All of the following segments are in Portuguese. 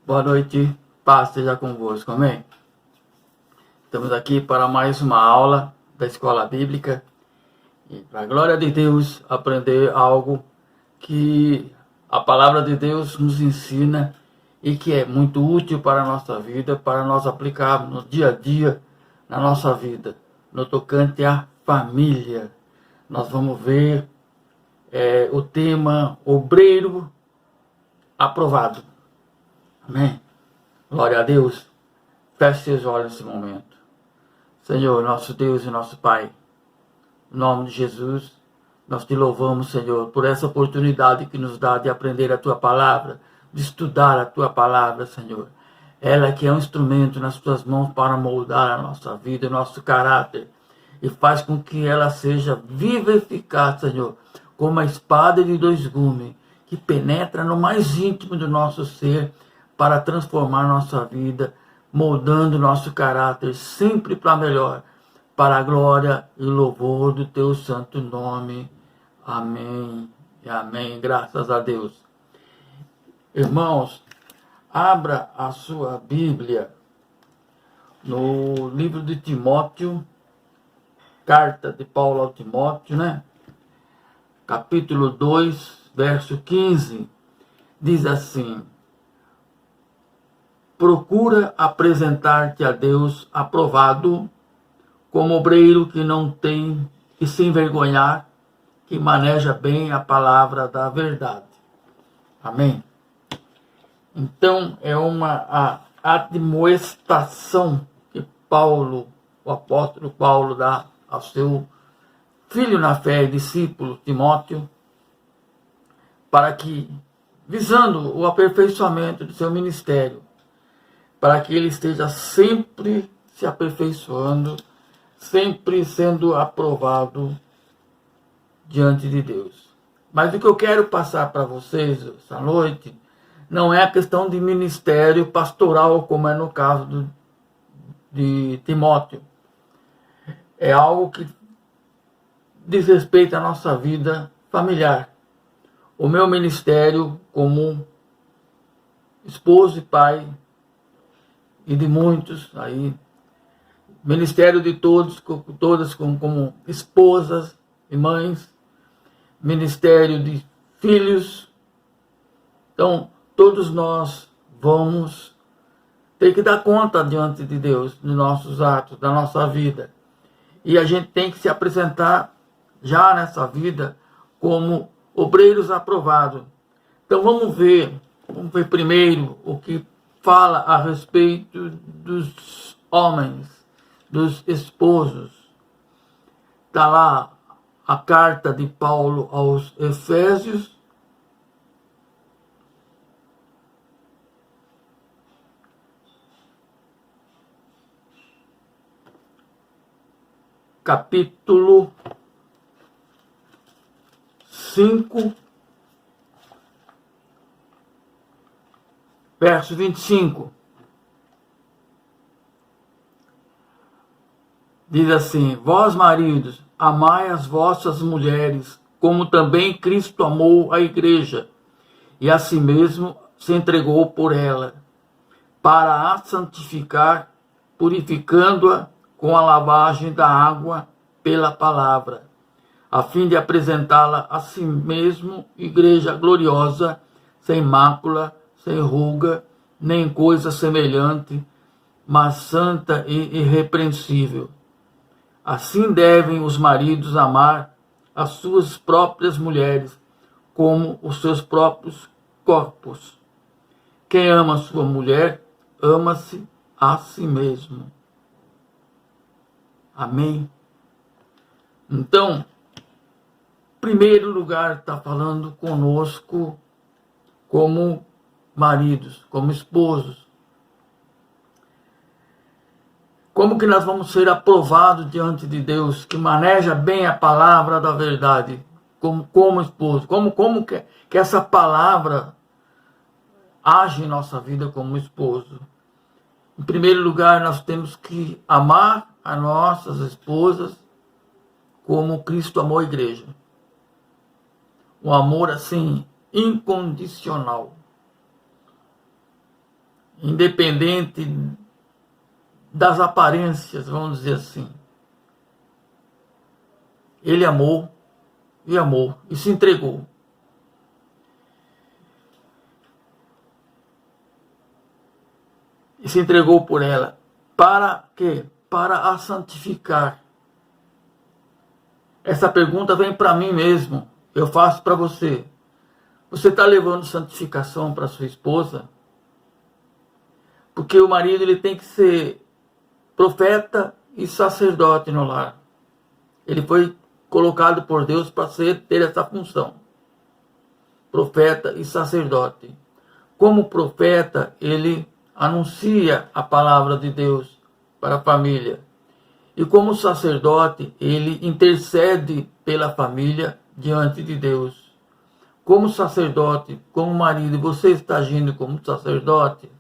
Boa noite, paz seja convosco, amém? Estamos aqui para mais uma aula da Escola Bíblica e, para a glória de Deus, aprender algo que a Palavra de Deus nos ensina e que é muito útil para a nossa vida, para nós aplicarmos no dia a dia, na nossa vida, no tocante à família. Nós vamos ver o tema obreiro aprovado, amém? Glória a Deus. Feche seus olhos nesse momento. Senhor, nosso Deus e nosso Pai, em nome de Jesus, nós te louvamos, Senhor, por essa oportunidade que nos dá de aprender a Tua Palavra, de estudar a Tua Palavra, Senhor. Ela que é um instrumento nas Tuas mãos para moldar a nossa vida, o nosso caráter, e faz com que ela seja viva e eficaz, Senhor, como a espada de dois gumes, que penetra no mais íntimo do nosso ser para transformar nossa vida, moldando nosso caráter sempre para melhor, para a glória e louvor do Teu santo nome. Amém e amém. Graças a Deus. Irmãos, abra a sua Bíblia no livro de Timóteo, carta de Paulo ao Timóteo, Capítulo 2, verso 15, diz assim: procura apresentar-te a Deus aprovado, como obreiro que não tem que se envergonhar, que maneja bem a palavra da verdade. Amém? Então, é uma admoestação que Paulo, o apóstolo Paulo, dá ao seu filho na fé e discípulo Timóteo, para que, visando o aperfeiçoamento do seu ministério, para que ele esteja sempre se aperfeiçoando, sempre sendo aprovado diante de Deus. Mas o que eu quero passar para vocês essa noite não é a questão de ministério pastoral, como é no caso de Timóteo. É algo que diz respeito à nossa vida familiar. O meu ministério como esposo e pai, e de muitos aí, ministério de todas como esposas e mães, ministério de filhos. Então, todos nós vamos ter que dar conta diante de Deus dos nossos atos, da nossa vida. E a gente tem que se apresentar já nessa vida como obreiros aprovados. Então vamos ver primeiro o que fala a respeito dos homens, dos esposos. Está lá a carta de Paulo aos Efésios, capítulo 5, verso 25. Diz assim: vós, maridos, amai as vossas mulheres, como também Cristo amou a igreja, e a si mesmo se entregou por ela, para a santificar, purificando-a com a lavagem da água pela palavra, a fim de apresentá-la a si mesmo, igreja gloriosa, sem mácula, sem ruga, nem coisa semelhante, mas santa e irrepreensível. Assim devem os maridos amar as suas próprias mulheres, como os seus próprios corpos. Quem ama sua mulher, ama-se a si mesmo. Amém? Então, em primeiro lugar, está falando conosco como maridos, como esposos. Como que nós vamos ser aprovados diante de Deus, que maneja bem a palavra da verdade, como esposo? Como que essa palavra age em nossa vida como esposo? Em primeiro lugar, nós temos que amar as nossas esposas como Cristo amou a igreja. Um amor assim, incondicional. independente das aparências, vamos dizer assim. Ele amou e se entregou. E se entregou por ela. Para quê? Para a santificar. Essa pergunta vem para mim mesmo. Eu faço para você. Você está levando santificação para sua esposa? Porque o marido ele tem que ser profeta e sacerdote no lar. Ele foi colocado por Deus para ter essa função. Profeta e sacerdote. Como profeta, ele anuncia a palavra de Deus para a família. E como sacerdote, ele intercede pela família diante de Deus. Como sacerdote, como marido, você está agindo como sacerdote?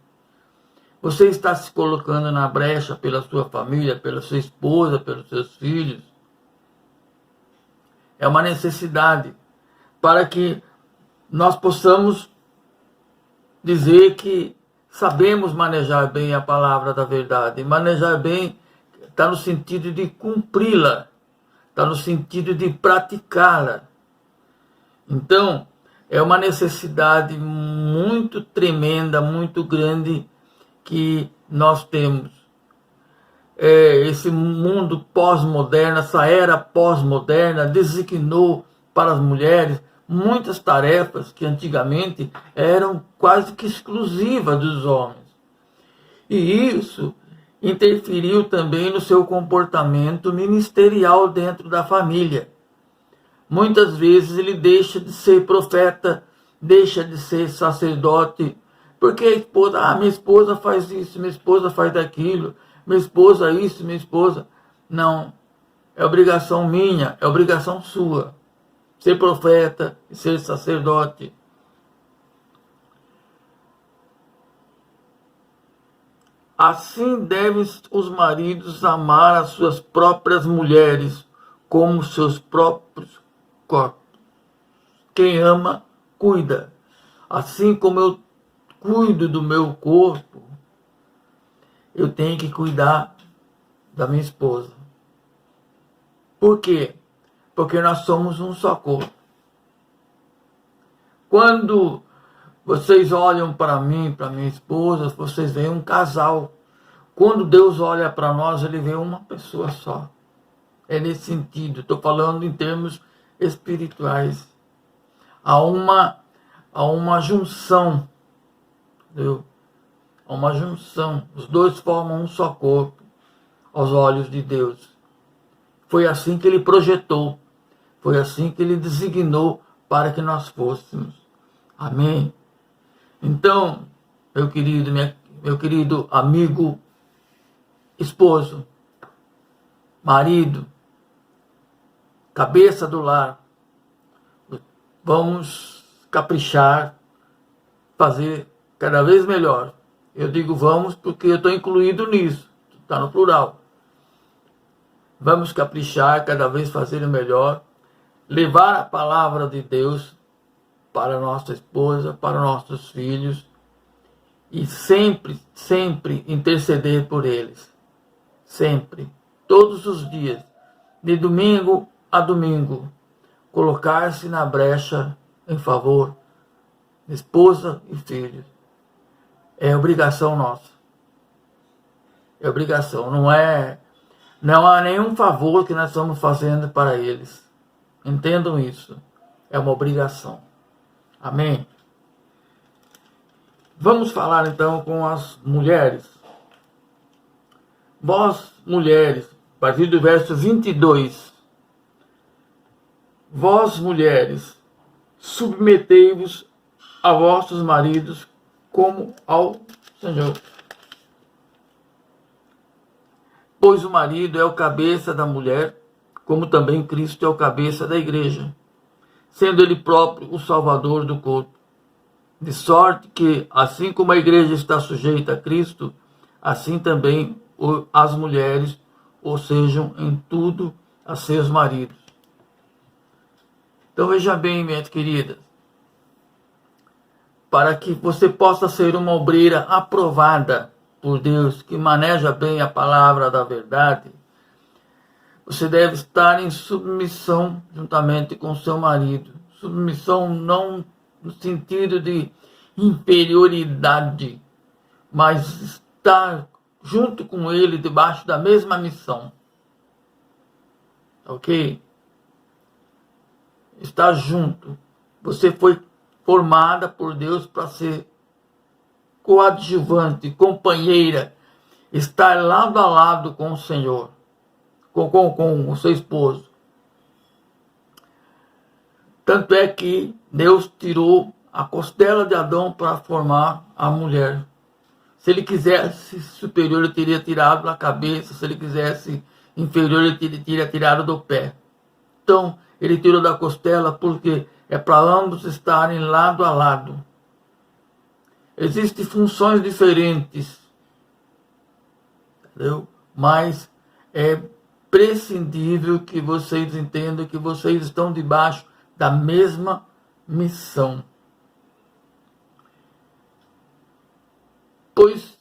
Você está se colocando na brecha pela sua família, pela sua esposa, pelos seus filhos? É uma necessidade para que nós possamos dizer que sabemos manejar bem a palavra da verdade. Manejar bem está no sentido de cumpri-la, está no sentido de praticá-la. Então, é uma necessidade muito tremenda, muito grande que nós temos. Esse mundo pós-moderno, essa era pós-moderna, designou para as mulheres muitas tarefas que antigamente eram quase que exclusivas dos homens. E isso interferiu também no seu comportamento ministerial dentro da família. Muitas vezes ele deixa de ser profeta, deixa de ser sacerdote, porque a esposa, minha esposa faz isso, minha esposa faz aquilo, minha esposa isso, minha esposa... Não, é obrigação minha, é obrigação sua, ser profeta e ser sacerdote. Assim devem os maridos amar as suas próprias mulheres como seus próprios corpos. Quem ama, cuida. Assim como eu cuido do meu corpo, eu tenho que cuidar da minha esposa. Por quê? Porque nós somos um só corpo. Quando vocês olham para mim, para minha esposa, vocês veem um casal. Quando Deus olha para nós, ele vê uma pessoa só. É nesse sentido, estou falando em termos espirituais. Há uma junção, entendeu? Há uma junção. Os dois formam um só corpo aos olhos de Deus. Foi assim que ele projetou. Foi assim que ele designou para que nós fôssemos. Amém? Então, meu querido amigo, esposo, marido, cabeça do lar, vamos caprichar, fazer cada vez melhor. Eu digo vamos porque eu estou incluído nisso, está no plural. Vamos caprichar, cada vez fazer o melhor, levar a palavra de Deus para nossa esposa, para nossos filhos, e sempre, sempre interceder por eles. Sempre, todos os dias, de domingo a domingo, colocar-se na brecha em favor de esposa e filhos. É obrigação nossa. É obrigação, não há nenhum favor que nós estamos fazendo para eles. Entendam isso. É uma obrigação. Amém? Vamos falar então com as mulheres. Vós, mulheres, a partir do verso 22. Vós, mulheres, submetei-vos a vossos maridos como ao Senhor. Pois o marido é o cabeça da mulher, como também Cristo é o cabeça da igreja, sendo ele próprio o salvador do corpo. De sorte que, assim como a igreja está sujeita a Cristo, assim também as mulheres o sejam em tudo a seus maridos. Então veja bem, minhas queridas, para que você possa ser uma obreira aprovada por Deus, que maneja bem a palavra da verdade, você deve estar em submissão juntamente com seu marido. Submissão não no sentido de inferioridade, mas estar junto com ele, debaixo da mesma missão. Ok? Estar junto. Você foi formada por Deus para ser coadjuvante, companheira, estar lado a lado com o Senhor, com o seu esposo. Tanto é que Deus tirou a costela de Adão para formar a mulher. Se ele quisesse superior, ele teria tirado da cabeça. Se ele quisesse inferior, ele teria tirado do pé. Então, ele tirou da costela porque é para ambos estarem lado a lado. Existem funções diferentes, entendeu? Mas é prescindível que vocês entendam que vocês estão debaixo da mesma missão. Pois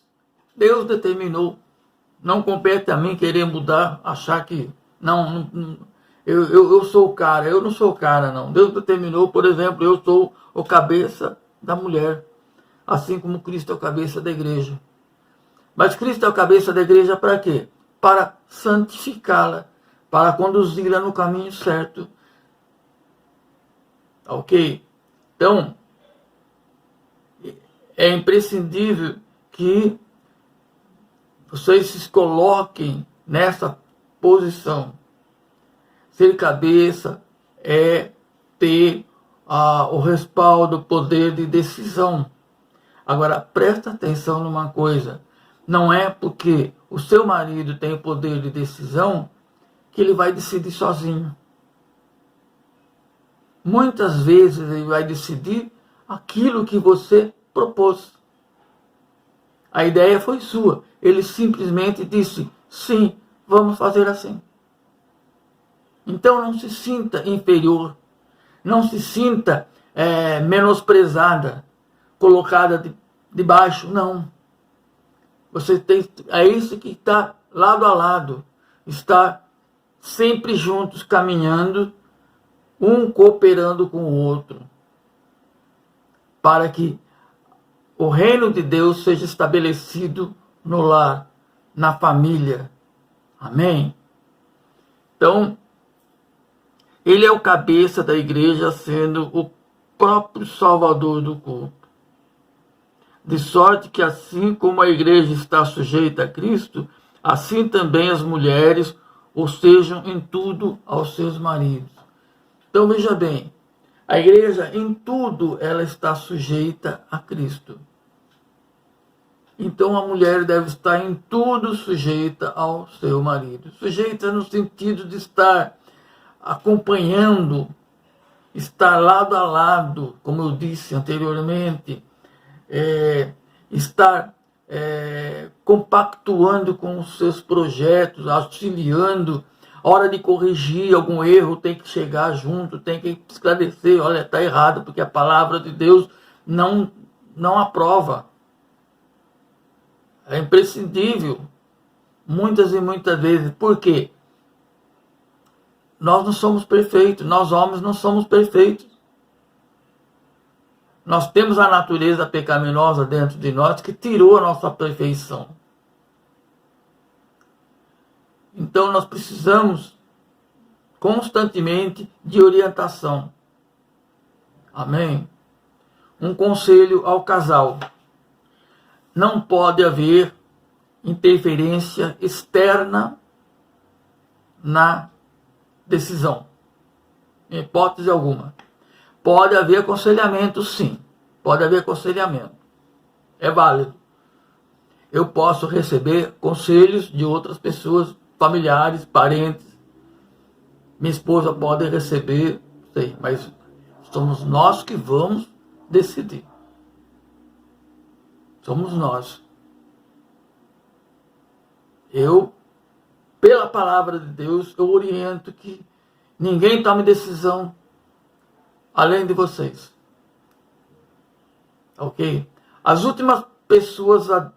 Deus determinou. Não compete a mim querer mudar, achar que eu sou o cara. Eu não sou o cara, não. Deus determinou, por exemplo, eu sou o cabeça da mulher, assim como Cristo é o cabeça da igreja. Mas Cristo é o cabeça da igreja para quê? Para santificá-la, para conduzi-la no caminho certo. Ok? Então, é imprescindível que vocês se coloquem nessa posição. Ser cabeça é ter o respaldo, o poder de decisão. Agora, presta atenção numa coisa. Não é porque o seu marido tem o poder de decisão que ele vai decidir sozinho. Muitas vezes ele vai decidir aquilo que você propôs. A ideia foi sua. Ele simplesmente disse, sim, vamos fazer assim. Então não se sinta inferior. Não se sinta menosprezada, colocada de baixo. Não. Você tem, é isso que está lado a lado. Está sempre juntos, caminhando, um cooperando com o outro. Para que o reino de Deus seja estabelecido no lar, na família. Amém? Então, ele é o cabeça da igreja, sendo o próprio salvador do corpo. De sorte que assim como a igreja está sujeita a Cristo, assim também as mulheres o sejam em tudo aos seus maridos. Então veja bem, a igreja em tudo ela está sujeita a Cristo. Então a mulher deve estar em tudo sujeita ao seu marido. Sujeita no sentido de estar acompanhando, estar lado a lado, como eu disse anteriormente, estar compactuando com os seus projetos, auxiliando. A hora de corrigir algum erro, tem que chegar junto, tem que esclarecer, olha, está errado, porque a palavra de Deus não aprova. É imprescindível, muitas e muitas vezes. Por quê? Nós não somos perfeitos, nós homens não somos perfeitos. Nós temos a natureza pecaminosa dentro de nós que tirou a nossa perfeição. Então nós precisamos constantemente de orientação. Amém? Um conselho ao casal. Não pode haver interferência externa na decisão. Em hipótese alguma. Pode haver aconselhamento, sim. Pode haver aconselhamento. É válido. Eu posso receber conselhos de outras pessoas, familiares, parentes. Minha esposa pode receber, sei, mas somos nós que vamos decidir. Somos nós. Eu, pela palavra de Deus, eu oriento que ninguém tome decisão além de vocês. ok? As últimas pessoas a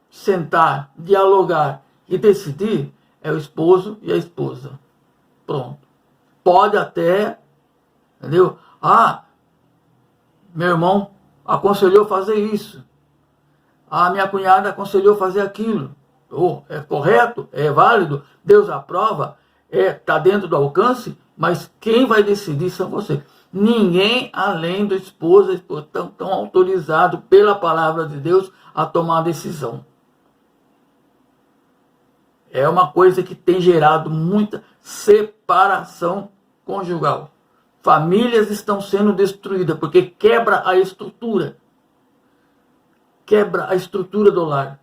sentar, dialogar e decidir é o esposo e a esposa. Pronto. Pode até, entendeu? Ah, meu irmão aconselhou fazer isso. Ah, minha cunhada aconselhou fazer aquilo. Oh, é correto? É válido? Deus aprova? Está dentro do alcance? Mas quem vai decidir são vocês. Ninguém além do esposo e esposa estão autorizados pela palavra de Deus a tomar a decisão. É uma coisa que tem gerado muita separação conjugal. Famílias estão sendo destruídas porque quebra a estrutura. Quebra a estrutura do lar.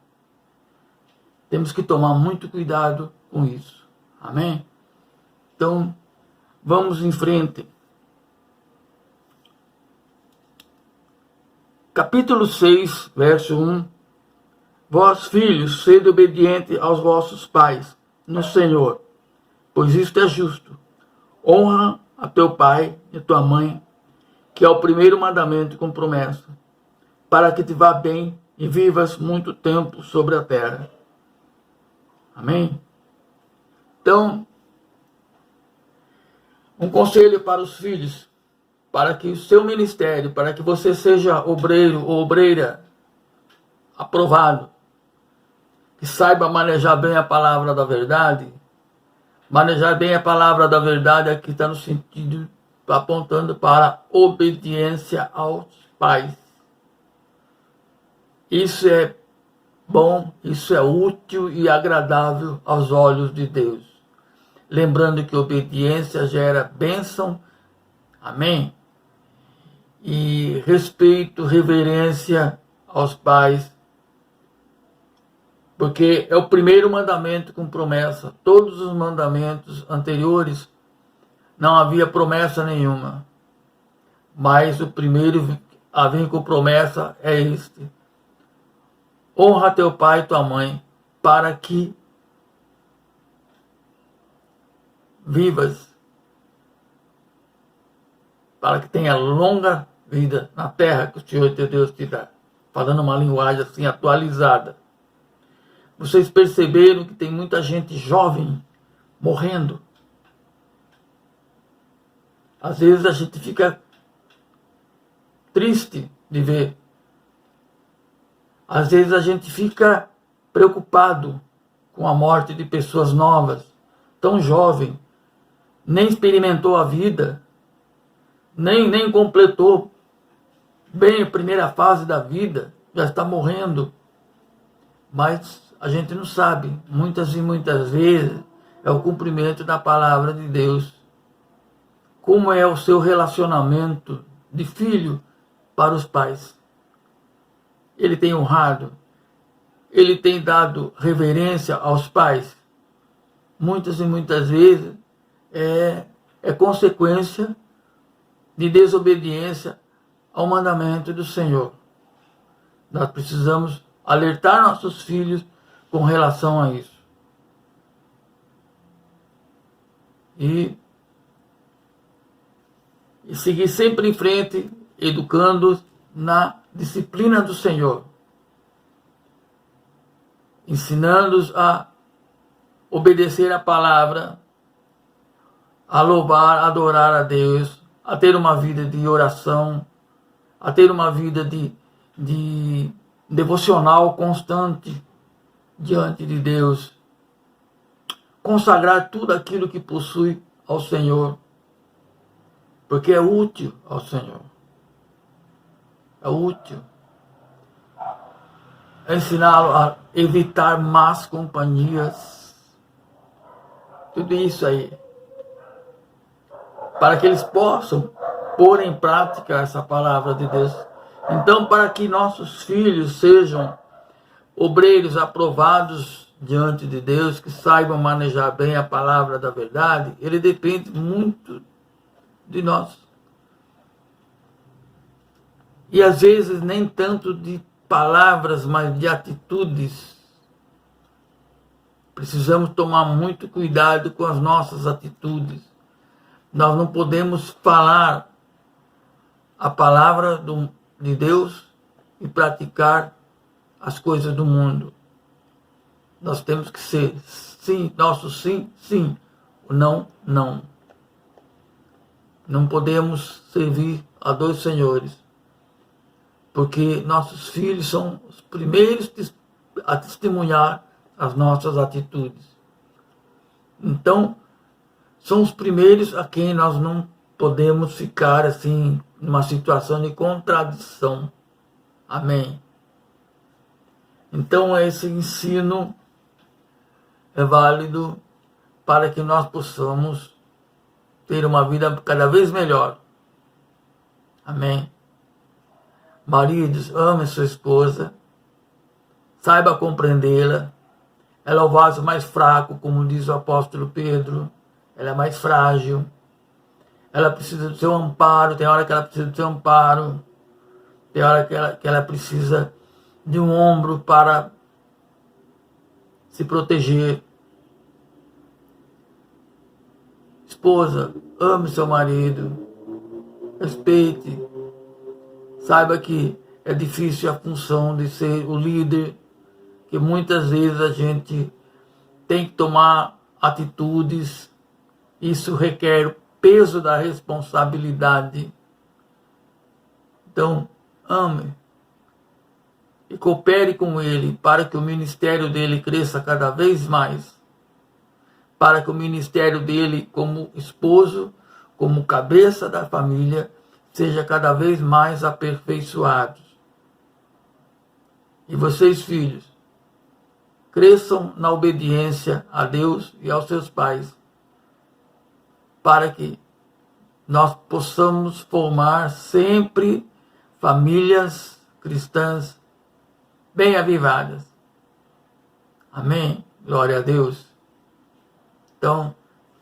Temos que tomar muito cuidado com isso. Amém? Então, vamos em frente. Capítulo 6, verso 1. Vós, filhos, sede obedientes aos vossos pais no Senhor, pois isto é justo. Honra a teu pai e tua mãe, que é o primeiro mandamento com promessa, para que te vá bem e vivas muito tempo sobre a terra. Amém? Então, um conselho para os filhos, para que o seu ministério, para que você seja obreiro ou obreira aprovado, que saiba manejar bem a palavra da verdade. Manejar bem a palavra da verdade aqui está no sentido, apontando para obediência aos pais. Isso é bom, isso é útil e agradável aos olhos de Deus. Lembrando que obediência gera bênção, amém? E respeito, reverência aos pais, porque é o primeiro mandamento com promessa. Todos os mandamentos anteriores não havia promessa nenhuma, mas o primeiro a vir com promessa é este: honra teu pai e tua mãe, para que vivas, para que tenha longa vida na terra que o Senhor teu Deus te dá. Falando uma linguagem assim atualizada. Vocês perceberam que tem muita gente jovem morrendo. Às vezes a gente fica triste de ver. Às vezes a gente fica preocupado com a morte de pessoas novas, tão jovem, nem experimentou a vida, nem completou bem a primeira fase da vida, já está morrendo. Mas a gente não sabe, muitas e muitas vezes é o cumprimento da palavra de Deus. Como é o seu relacionamento de filho para os pais? Ele tem honrado? Ele tem dado reverência aos pais? Muitas e muitas vezes é consequência de desobediência ao mandamento do Senhor. Nós precisamos alertar nossos filhos com relação a isso. E seguir sempre em frente, educando-os na disciplina do Senhor. Ensinando-os a obedecer a palavra, a louvar, a adorar a Deus, a ter uma vida de oração, a ter uma vida de devocional constante diante de Deus, consagrar tudo aquilo que possui ao Senhor, porque é útil ao Senhor, é útil. É ensiná-lo a evitar más companhias, tudo isso aí, para que eles possam pôr em prática essa palavra de Deus. Então, para que nossos filhos sejam obreiros aprovados diante de Deus, que saibam manejar bem a palavra da verdade, ele depende muito de nós. E às vezes nem tanto de palavras, mas de atitudes. Precisamos tomar muito cuidado com as nossas atitudes. Nós não podemos falar a palavra de Deus e praticar as coisas do mundo. Nós temos que ser sim, nosso sim, sim, o não, não. Não podemos servir a dois senhores, porque nossos filhos são os primeiros a testemunhar as nossas atitudes. Então, são os primeiros a quem nós não podemos ficar assim, numa situação de contradição. Amém? Então, esse ensino é válido para que nós possamos ter uma vida cada vez melhor. Amém? Maridos, ame sua esposa, saiba compreendê-la. Ela é o vaso mais fraco, como diz o apóstolo Pedro. Ela é mais frágil. Ela precisa do seu amparo. Tem hora que ela precisa do seu amparo. Tem hora que ela precisa de um ombro para se proteger. Esposa, ame seu marido. Respeite. Saiba que é difícil a função de ser o líder, que muitas vezes a gente tem que tomar atitudes. Isso requer o peso da responsabilidade. Então, ame e coopere com ele para que o ministério dele cresça cada vez mais. Para que o ministério dele como esposo, como cabeça da família, seja cada vez mais aperfeiçoado. E vocês, filhos, cresçam na obediência a Deus e aos seus pais, para que nós possamos formar sempre famílias cristãs bem avivadas. Amém? Glória a Deus. Então,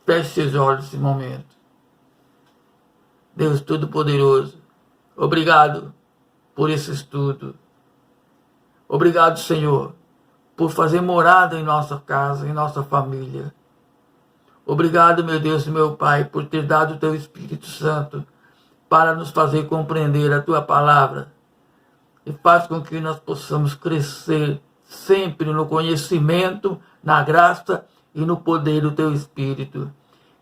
feche seus olhos nesse momento. Deus Todo-Poderoso, obrigado por esse estudo. Obrigado, Senhor, por fazer morada em nossa casa, em nossa família. Obrigado, meu Deus e meu Pai, por ter dado o Teu Espírito Santo para nos fazer compreender a Tua palavra. E faz com que nós possamos crescer sempre no conhecimento, na graça e no poder do Teu Espírito.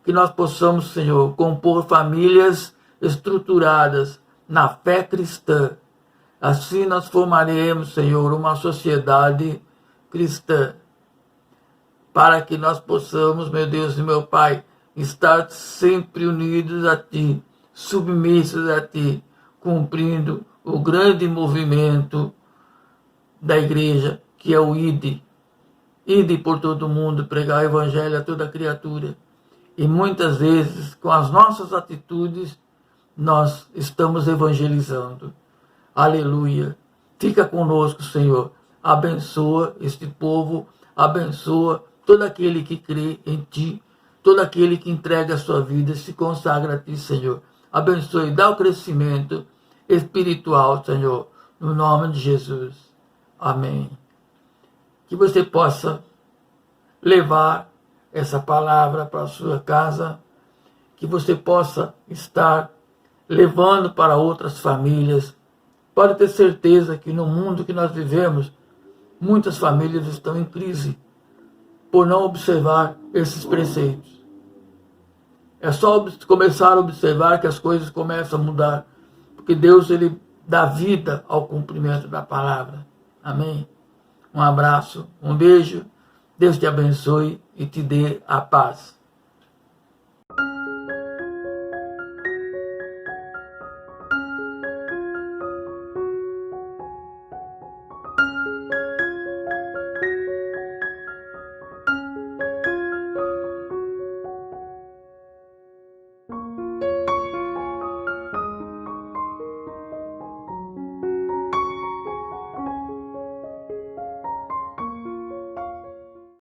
Que nós possamos, Senhor, compor famílias estruturadas na fé cristã. Assim nós formaremos, Senhor, uma sociedade cristã, para que nós possamos, meu Deus e meu Pai, estar sempre unidos a Ti, submissos a Ti, cumprindo o grande movimento da igreja, que é o Ide. Ide por todo mundo, pregar o evangelho a toda criatura. E muitas vezes, com as nossas atitudes, nós estamos evangelizando. Aleluia. Fica conosco, Senhor. Abençoa este povo, abençoa todo aquele que crê em Ti, todo aquele que entrega a sua vida, se consagra a Ti, Senhor. Abençoe, dá o crescimento espiritual, Senhor, no nome de Jesus. Amém. Que você possa levar essa palavra para a sua casa, que você possa estar levando para outras famílias. Pode ter certeza que no mundo que nós vivemos, muitas famílias estão em crise por não observar esses preceitos. É só começar a observar que as coisas começam a mudar, porque Deus, Ele dá vida ao cumprimento da palavra. Amém? Um abraço, um beijo, Deus te abençoe e te dê a paz.